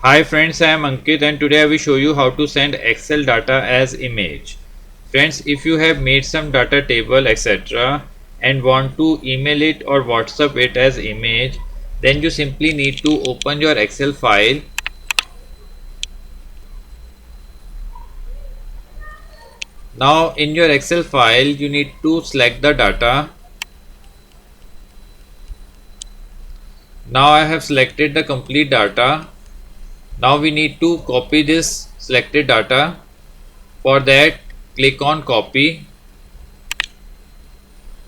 Hi friends, I am Ankit and today I will show you how to send Excel data as image. Friends, if you have made some data table etc. and want to email it or WhatsApp it as image, then you simply need to open your Excel file. Now in your Excel file you need to select the data. Now I have selected the complete data. Now we need to copy this selected data. For that, click on copy.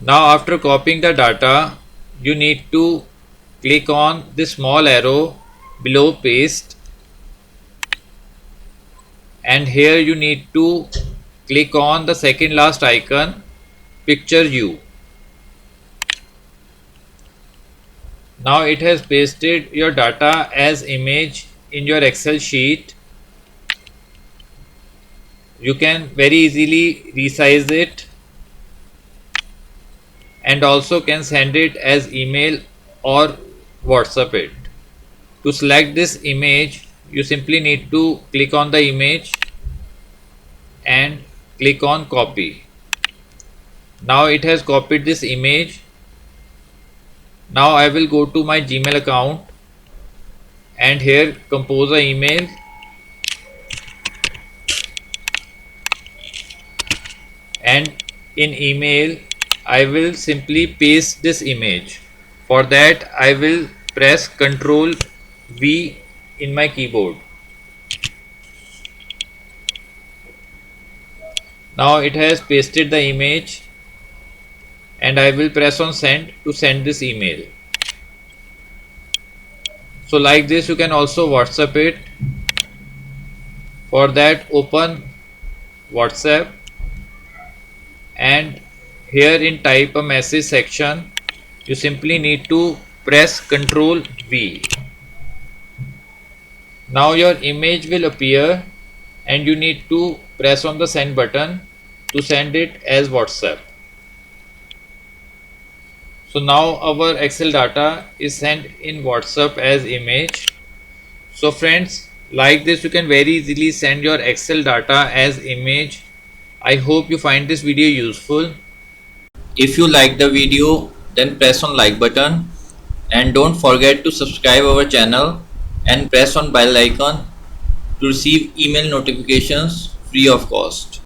Now after copying the data, you need to click on the small arrow below paste, and here you need to click on the second last icon, picture you. Now it has pasted your data as image in your Excel sheet. You can very easily resize it and also can send it as email or WhatsApp it. To select this image, you simply need to click on the image and click on copy. Now it has copied this image. Now I will go to my Gmail account and here compose an email, and in email I will simply paste this image. For that I will press Ctrl V in my keyboard. Now it has pasted the image and I will press on send to send this email. So like this you can also WhatsApp it. For that open WhatsApp and here in type a message section you simply need to press Ctrl V. Now your image will appear and you need to press on the send button to send it as WhatsApp. So now our Excel data is sent in WhatsApp as image. So friends, like this you can very easily send your Excel data as image. I hope you find this video useful. If you like the video, then press on like button and don't forget to subscribe our channel and press on bell icon to receive email notifications free of cost.